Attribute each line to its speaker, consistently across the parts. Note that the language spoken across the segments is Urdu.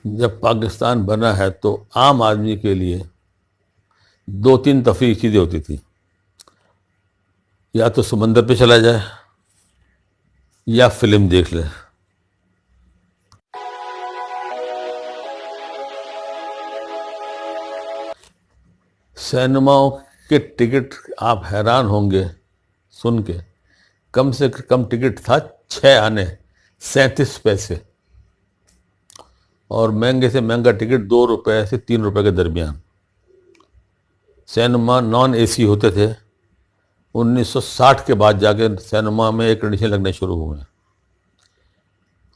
Speaker 1: جب پاکستان بنا ہے تو عام آدمی کے لیے دو تین تفریحی چیزیں ہوتی تھیں. یا تو سمندر پہ چلا جائے یا فلم دیکھ لے. سینماؤں کے ٹکٹ آپ حیران ہوں گے سن کے، کم سے کم ٹکٹ تھا 6 آنے 37 پیسے، اور مہنگے سے مہنگا ٹکٹ 2 روپے سے 3 روپے کے درمیان. سینما نان اے سی ہوتے تھے. 1960 کے بعد جا کے سینما میں ایئر کنڈیشن لگنے شروع ہوئے ہیں،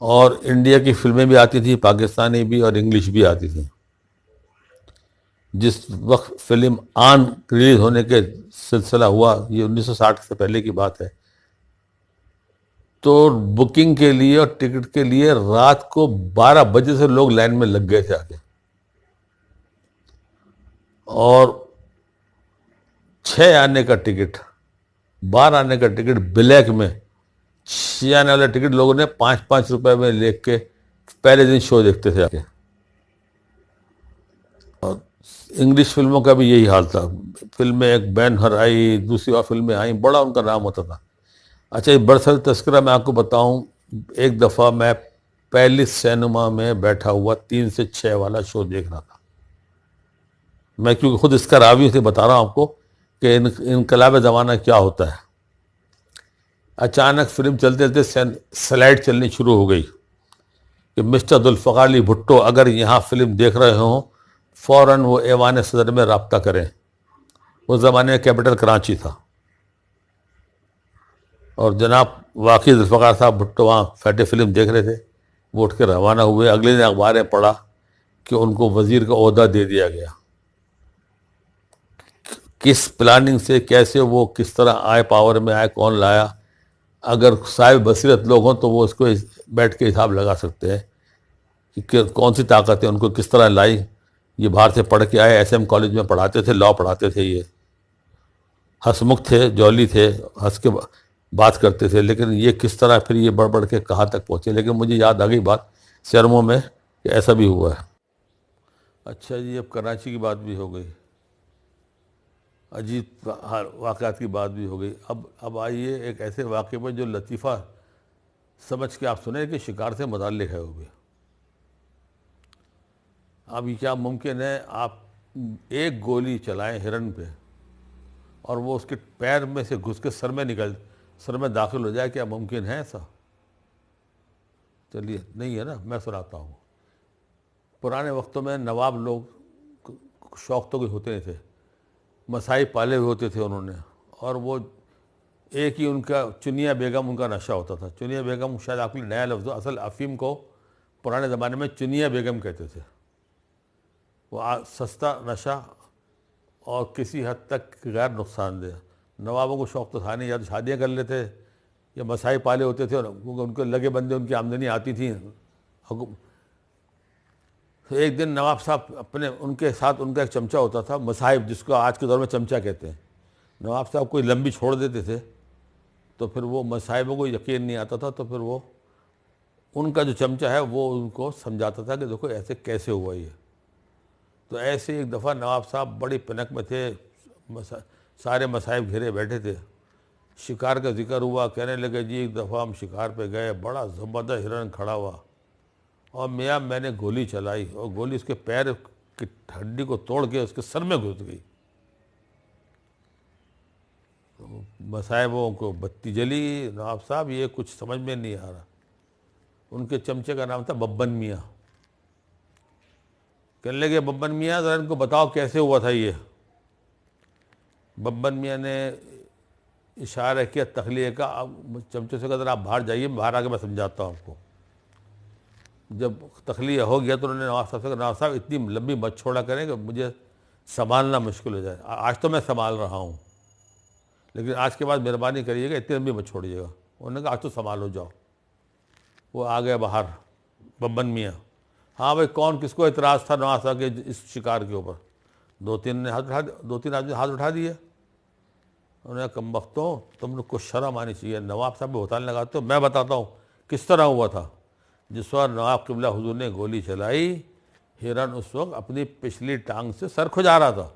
Speaker 1: اور انڈیا کی فلمیں بھی آتی تھیں، پاکستانی بھی اور انگلش بھی آتی تھیں. جس وقت فلم آن ریلیز ہونے کے سلسلہ ہوا، یہ 1960 سے پہلے کی بات ہے، تو بکنگ کے لیے اور ٹکٹ کے لیے رات کو 12 بجے سے لوگ لائن میں لگ گئے تھے آگے. اور 6 آنے کا ٹکٹ، 12 آنے کا ٹکٹ بلیک میں، 6 آنے والا ٹکٹ لوگوں نے 5-5 روپے میں لے کے پہلے دن شو دیکھتے تھے آگے. اور انگلش فلموں کا بھی یہی حال تھا. فلمیں ایک بین ہر آئی، دوسری اور فلمیں آئیں، بڑا ان کا نام ہوتا تھا. اچھا، یہ برسر تذکرہ میں آپ کو بتاؤں، ایک دفعہ میں پیلس سینما میں بیٹھا ہوا 3 سے 6 والا شو دیکھ رہا تھا. میں کیونکہ خود اس کا راوی سے بتا رہا ہوں آپ کو کہ انقلاب زمانہ کیا ہوتا ہے. اچانک فلم چلتے چلتے سلائڈ چلنی شروع ہو گئی کہ مسٹر ذوالفقار علی بھٹو اگر یہاں فلم دیکھ رہے ہوں فوراً وہ ایوان صدر میں رابطہ کریں. اس زمانے میں کیپٹل کراچی تھا، اور جناب واقعی ذوالفقار صاحب بھٹو وہاں بیٹھے فلم دیکھ رہے تھے. وہ اٹھ کے روانہ ہوئے. اگلے دن اخباریں پڑھا کہ ان کو وزیر کا عہدہ دے دیا گیا. کس پلاننگ سے، کیسے، وہ کس طرح آئے، پاور میں آئے، کون لایا؟ اگر صاحب بصیرت لوگ ہوں تو وہ اس کو بیٹھ کے حساب لگا سکتے ہیں کہ کون سی طاقتیں ان کو کس طرح لائی. یہ باہر سے پڑھ کے آئے، ایس ایم کالج میں پڑھاتے تھے، لاء پڑھاتے تھے، یہ ہنسمکھ تھے، جولی تھے، ہنس کے بات کرتے تھے. لیکن یہ کس طرح پھر یہ بڑھ کے کہاں تک پہنچے. لیکن مجھے یاد آ گئی بات سرموں میں کہ ایسا بھی ہوا ہے. اچھا جی، اب کراچی کی بات بھی ہو گئی، عجیب واقعات کی بات بھی ہو گئی. اب آئیے ایک ایسے واقعے پر جو لطیفہ سمجھ کے آپ سنیں کہ شکار سے متعلق ہے وہ بھی. اب یہ کیا ممکن ہے آپ ایک گولی چلائیں ہرن پہ اور وہ اس کے پیر میں سے گھس کے سر میں داخل ہو جائے؟ کیا ممکن ہے ایسا؟ چلیے، نہیں ہے نا، میں سناتا ہوں. پرانے وقتوں میں نواب لوگ شوق تو کوئی ہوتے نہیں تھے، مسائی پالے ہوئے ہوتے تھے انہوں نے، اور وہ ایک ہی ان کا چنیا بیگم ان کا نشہ ہوتا تھا. چنیا بیگم شاید آپ کے لیے نیا لفظ ہو، اصل افیم کو پرانے زمانے میں چنیا بیگم کہتے تھے. وہ سستا نشہ اور کسی حد تک غیر نقصان دہ. نوابوں کو شوق تو تھا نہیں، یا تو شادیاں کر لیتے یا مسائی پالے ہوتے تھے، کیونکہ ان کے لگے بندے ان کی آمدنی آتی تھیں. ایک دن نواب صاحب ان کے ساتھ ان کا ایک چمچہ ہوتا تھا، مصاحب، جس کو آج کے دور میں چمچہ کہتے ہیں. نواب صاحب کوئی لمبی چھوڑ دیتے تھے تو پھر وہ مصاحبوں کو یقین نہیں آتا تھا، تو پھر وہ ان کا جو چمچہ ہے وہ ان کو سمجھاتا تھا کہ دیکھو ایسے کیسے ہوا یہ. تو ایسے ایک دفعہ نواب صاحب بڑی پنک میں تھے، سارے مصاحب گھیرے بیٹھے تھے، شکار کا ذکر ہوا. کہنے لگے جی ایک دفعہ ہم شکار پہ گئے، بڑا زبردست ہرن کھڑا ہوا، اور میاں میں نے گولی چلائی اور گولی اس کے پیر کی ہڈی کو توڑ کے اس کے سر میں گھس گئی. مصاحبوں کو بتی جلی. نواب صاحب یہ کچھ سمجھ میں نہیں آ رہا. ان کے چمچے کا نام تھا ببن میاں. کہنے لگے ببن میاں ذرا ان کو بتاؤ کیسے ہوا تھا یہ. ببن میاں نے اشارہ کیا تخلیے کا. چمچے سے کہا ذرا آپ باہر جائیے، باہر آ کے میں سمجھاتا ہوں آپ کو. جب تخلیہ ہو گیا تو انہوں نے نواب صاحب سے کہا نواب صاحب اتنی لمبی مت چھوڑا کریں کہ مجھے سنبھالنا مشکل ہو جائے. آج تو میں سنبھال رہا ہوں، لیکن آج کے بعد مہربانی کریے گا اتنی لمبی مت چھوڑیے گا. انہوں نے کہا آج تو سنبھالو جاؤ. وہ آ گئے باہر ببن میاں. ہاں بھائی، کون کس کو اعتراض تھا نواب صاحب کے اس شکار کے اوپر؟ دو تین آدمی ہاتھ اٹھا دیے. انہوں نے کہا کمبختوں، تم نے کچھ شرم آنی چاہیے. نواب صاحب کو بتانے لگا تو میں بتاتا ہوں کس طرح ہوا تھا. جس وقت نواب قبلہ حضور نے گولی چلائی ہرن اس وقت اپنی پچھلی ٹانگ سے سر کھجا رہا تھا،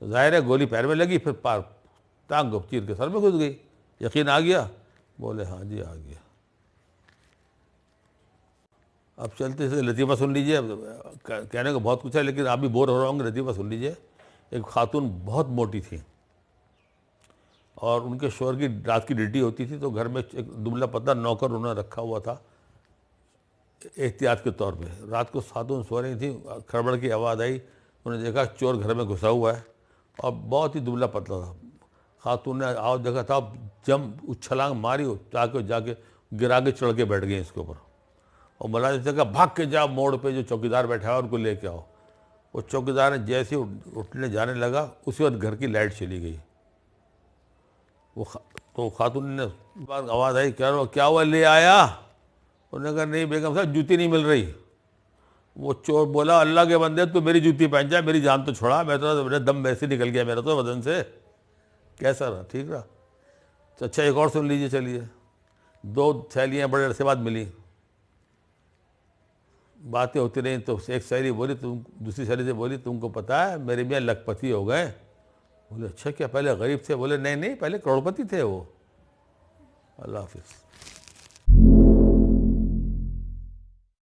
Speaker 1: ظاہر ہے گولی پیر میں لگی، پھر ٹانگ کو چیر کے سر میں گھس گئی۔ یقین آ گیا؟ بولے ہاں جی آ گیا۔ اب چلتے سے لطیفہ سن لیجئے، کہنے کو بہت کچھ ہے لیکن آپ بھی بور ہو رہے ہوں گے، لطیفہ سن لیجئے۔ ایک خاتون بہت موٹی تھی اور ان کے شوہر کی رات کی ڈیوٹی ہوتی تھی، تو گھر میں ایک دبلا پتلا نوکر انہوں نے رکھا ہوا تھا احتیاط کے طور پہ۔ رات کو خاتون سو رہی تھی، کھڑبڑ کی آواز آئی، انہوں نے دیکھا چور گھر میں گھسا ہوا ہے اور بہت ہی دبلا پتلا تھا۔ خاتون نے آواز دیکھا تھا، چھلانگ ماری، جا کے گرا کے چڑھ کے بیٹھ گئی اس کے اوپر، اور ملازم سے کہا بھاگ کے جا موڑ پہ جو چوکیدار بیٹھا ہے ان کو لے کے آؤ۔ وہ چوکیدار نے جیسے اٹھنے جانے لگا اسی وقت گھر کی لائٹ چلی گئی۔ تو خاتون نے آواز آئی کیا ہوا لے آیا؟ انہوں نے کہا نہیں بیگم صاحب جوتی نہیں مل رہی۔ وہ چور بولا اللہ کے بندے تو میری جوتی پہن جا، میری جان تو چھوڑا، میں تو میرا دم ویسے نکل گیا میرا تو بدن سے۔ کیسا رہا؟ ٹھیک رہا؟ اچھا ایک اور سن لیجیے، چلیے۔ دو سہیلیاں بڑے عرصے بعد ملی، باتیں ہوتی رہیں تو ایک سہیلی بولی دوسری سہیلی سے بولی تم کو پتہ ہے میرے میاں لکھپتی ہو گئے؟ بولے اچھا کیا پہلے غریب تھے؟ بولے نہیں پہلے کروڑپتی تھے وہ۔ اللہ حافظ۔